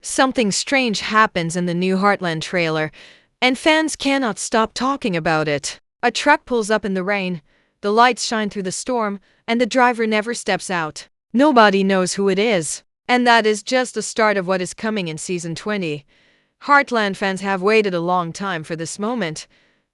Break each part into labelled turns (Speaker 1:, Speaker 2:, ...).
Speaker 1: Something strange happens in the new Heartland trailer, and fans cannot stop talking about it. A truck pulls up in the rain, the lights shine through the storm, and the driver never steps out. Nobody knows who it is. And that is just the start of what is coming in Season 20. Heartland fans have waited a long time for this moment,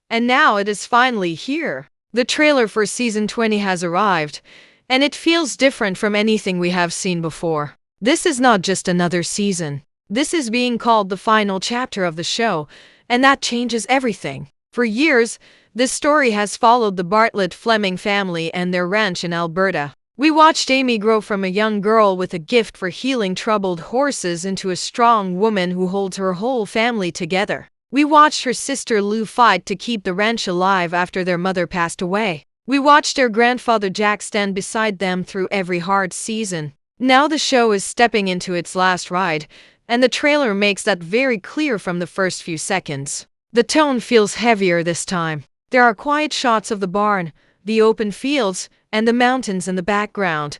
Speaker 1: and now it is finally here. The trailer for Season 20 has arrived, and it feels different from anything we have seen before. This is not just another season. This is being called the final chapter of the show, and that changes everything. For years, this story has followed the Bartlett-Fleming family and their ranch in Alberta. We watched Amy grow from a young girl with a gift for healing troubled horses into a strong woman who holds her whole family together. We watched her sister Lou fight to keep the ranch alive after their mother passed away. We watched their grandfather Jack stand beside them through every hard season. Now the show is stepping into its last ride, and the trailer makes that very clear from the first few seconds. The tone feels heavier this time. There are quiet shots of the barn, the open fields, and the mountains in the background,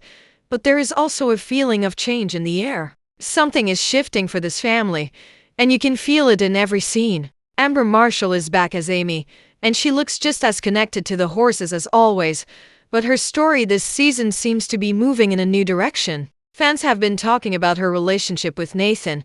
Speaker 1: but there is also a feeling of change in the air. Something is shifting for this family, and you can feel it in every scene. Amber Marshall is back as Amy, and she looks just as connected to the horses as always, but her story this season seems to be moving in a new direction. Fans have been talking about her relationship with Nathan,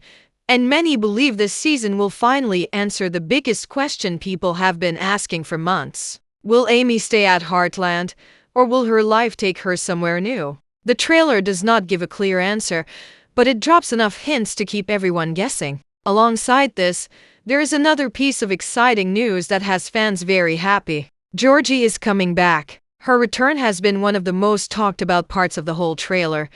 Speaker 1: and many believe this season will finally answer the biggest question people have been asking for months. Will Amy stay at Heartland, or will her life take her somewhere new? The trailer does not give a clear answer, but it drops enough hints to keep everyone guessing. Alongside this, there is another piece of exciting news that has fans very happy. Georgie is coming back. Her return has been one of the most talked about parts of the whole trailer,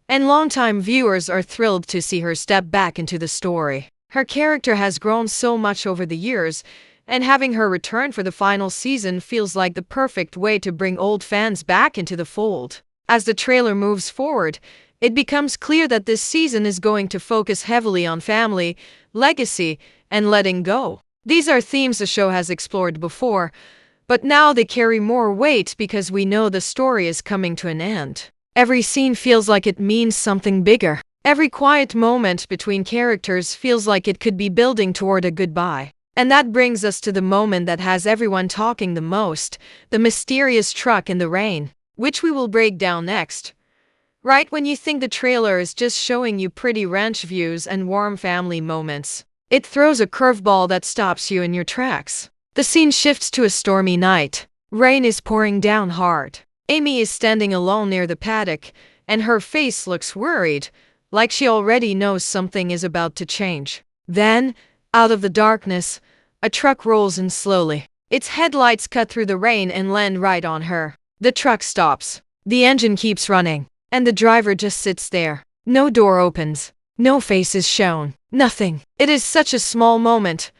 Speaker 1: and longtime viewers are thrilled to see her step back into the story. Her character has grown so much over the years, and having her return for the final season feels like the perfect way to bring old fans back into the fold. As the trailer moves forward, it becomes clear that this season is going to focus heavily on family, legacy, and letting go. These are themes the show has explored before, but now they carry more weight because we know the story is coming to an end. Every scene feels like it means something bigger. Every quiet moment between characters feels like it could be building toward a goodbye. And that brings us to the moment that has everyone talking the most, the mysterious truck in the rain, which we will break down next. Right when you think the trailer is just showing you pretty ranch views and warm family moments, it throws a curveball that stops you in your tracks. The scene shifts to a stormy night. Rain is pouring down hard. Amy is standing alone near the paddock, and her face looks worried, like she already knows something is about to change. Then, out of the darkness, a truck rolls in slowly. Its headlights cut through the rain and land right on her. The truck stops. The engine keeps running, and the driver just sits there. No door opens. No face is shown. Nothing. It is such a small moment,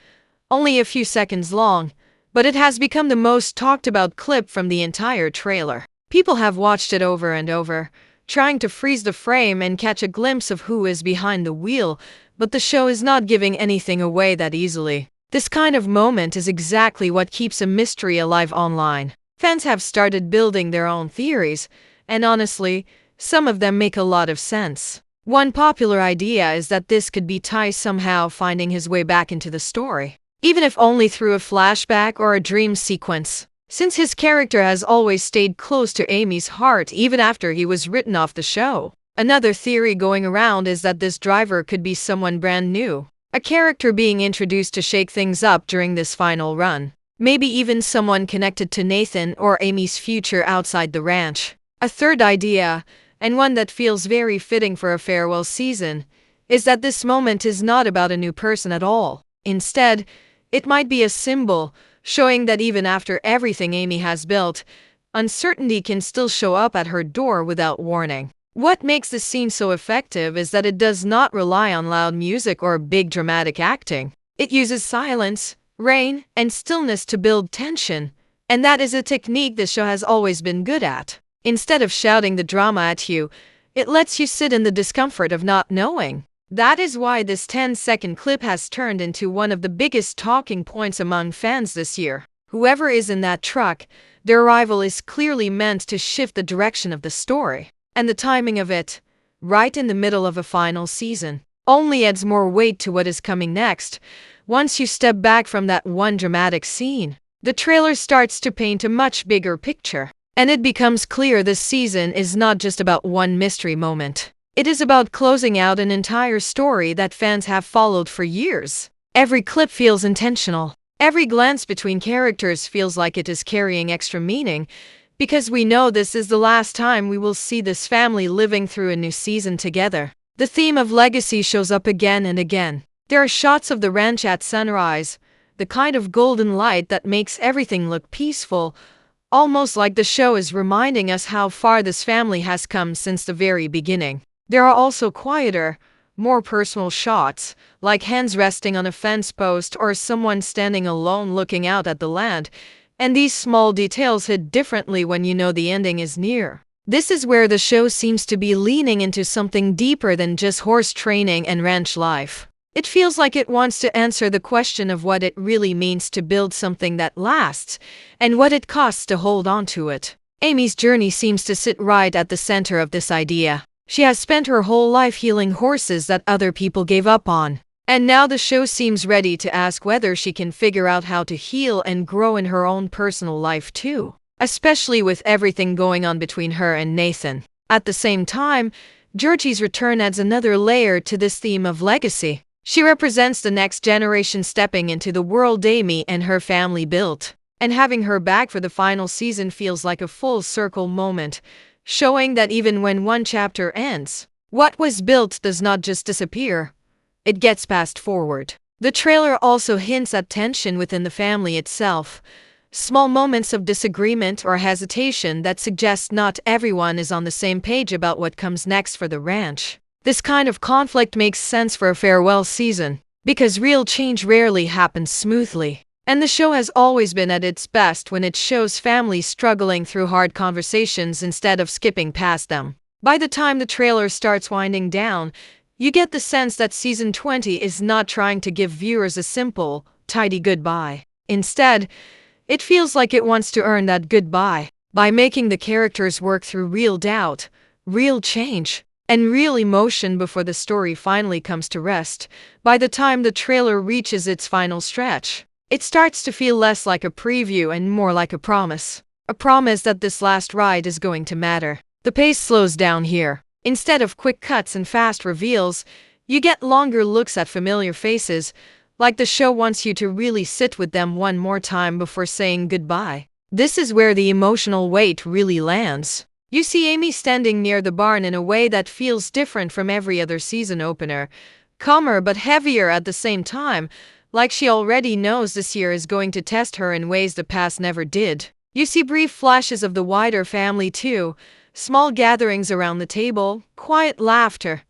Speaker 1: only a few seconds long, but it has become the most talked about clip from the entire trailer. People have watched it over and over, trying to freeze the frame and catch a glimpse of who is behind the wheel, but the show is not giving anything away that easily. This kind of moment is exactly what keeps a mystery alive online. Fans have started building their own theories, and honestly, some of them make a lot of sense. One popular idea is that this could be Ty somehow finding his way back into the story, even if only through a flashback or a dream sequence. Since his character has always stayed close to Amy's heart even after he was written off the show. Another theory going around is that this driver could be someone brand new, a character being introduced to shake things up during this final run. Maybe even someone connected to Nathan or Amy's future outside the ranch. A third idea, and one that feels very fitting for a farewell season, is that this moment is not about a new person at all. Instead, it might be a symbol, showing that even after everything Amy has built, uncertainty can still show up at her door without warning. What makes this scene so effective is that it does not rely on loud music or big dramatic acting. It uses silence, rain, and stillness to build tension, and that is a technique the show has always been good at. Instead of shouting the drama at you, it lets you sit in the discomfort of not knowing. That is why this 10-second clip has turned into one of the biggest talking points among fans this year. Whoever is in that truck, their arrival is clearly meant to shift the direction of the story. And the timing of it, right in the middle of a final season. only adds more weight to what is coming next. Once you step back from that one dramatic scene, the trailer starts to paint a much bigger picture. And it becomes clear this season is not just about one mystery moment. It is about closing out an entire story that fans have followed for years. Every clip feels intentional. Every glance between characters feels like it is carrying extra meaning, because we know this is the last time we will see this family living through a new season together. The theme of legacy shows up again and again. There are shots of the ranch at sunrise, the kind of golden light that makes everything look peaceful, almost like the show is reminding us how far this family has come since the very beginning. There are also quieter, more personal shots, like hands resting on a fence post or someone standing alone looking out at the land, and these small details hit differently when you know the ending is near. This is where the show seems to be leaning into something deeper than just horse training and ranch life. It feels like it wants to answer the question of what it really means to build something that lasts, and what it costs to hold on to it. Amy's journey seems to sit right at the center of this idea. She has spent her whole life healing horses that other people gave up on. And now the show seems ready to ask whether she can figure out how to heal and grow in her own personal life too, especially with everything going on between her and Nathan. At the same time, Georgie's return adds another layer to this theme of legacy. She represents the next generation stepping into the world Amy and her family built. And having her back for the final season feels like a full circle moment, showing that even when one chapter ends, what was built does not just disappear. It gets passed forward. The trailer also hints at tension within the family itself. Small moments of disagreement or hesitation that suggest not everyone is on the same page about what comes next for the ranch. This kind of conflict makes sense for a farewell season, because real change rarely happens smoothly. And the show has always been at its best when it shows families struggling through hard conversations instead of skipping past them. By the time the trailer starts winding down, you get the sense that season 20 is not trying to give viewers a simple, tidy goodbye. Instead, it feels like it wants to earn that goodbye by making the characters work through real doubt, real change, and real emotion before the story finally comes to rest. By the time the trailer reaches its final stretch, it starts to feel less like a preview and more like a promise. A promise that this last ride is going to matter. The pace slows down here. Instead of quick cuts and fast reveals, you get longer looks at familiar faces, like the show wants you to really sit with them one more time before saying goodbye. This is where the emotional weight really lands. You see Amy standing near the barn in a way that feels different from every other season opener, calmer but heavier at the same time, like she already knows this year is going to test her in ways the past never did. You see brief flashes of the wider family too, small gatherings around the table, quiet laughter,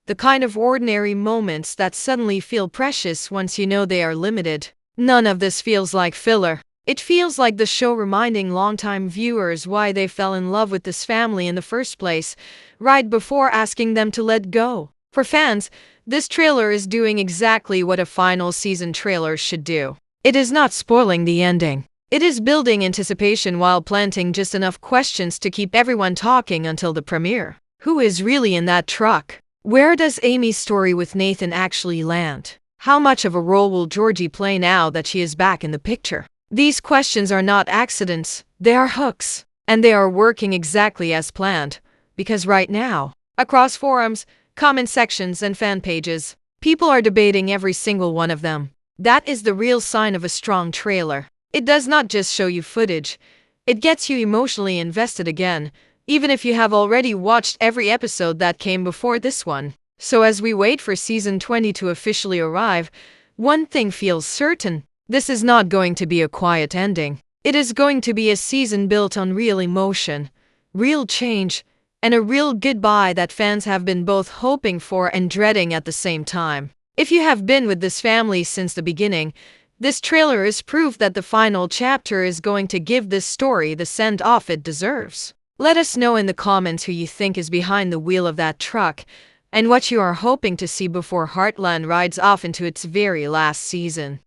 Speaker 1: the kind of ordinary moments that suddenly feel precious once you know they are limited. None of this feels like filler. It feels like the show reminding longtime viewers why they fell in love with this family in the first place, right before asking them to let go. For fans, this trailer is doing exactly what a final season trailer should do. It is not spoiling the ending. It is building anticipation while planting just enough questions to keep everyone talking until the premiere. Who is really in that truck? Where does Amy's story with Nathan actually land? How much of a role will Georgie play now that she is back in the picture? These questions are not accidents, they are hooks. And they are working exactly as planned. Because right now, across forums, comment sections and fan pages, people are debating every single one of them. That is the real sign of a strong trailer. It does not just show you footage, it gets you emotionally invested again, even if you have already watched every episode that came before this one. So as we wait for season 20 to officially arrive, one thing feels certain. This is not going to be a quiet ending. It is going to be a season built on real emotion, real change, and a real goodbye that fans have been both hoping for and dreading at the same time. If you have been with this family since the beginning, this trailer is proof that the final chapter is going to give this story the send-off it deserves. Let us know in the comments who you think is behind the wheel of that truck, and what you are hoping to see before Heartland rides off into its very last season.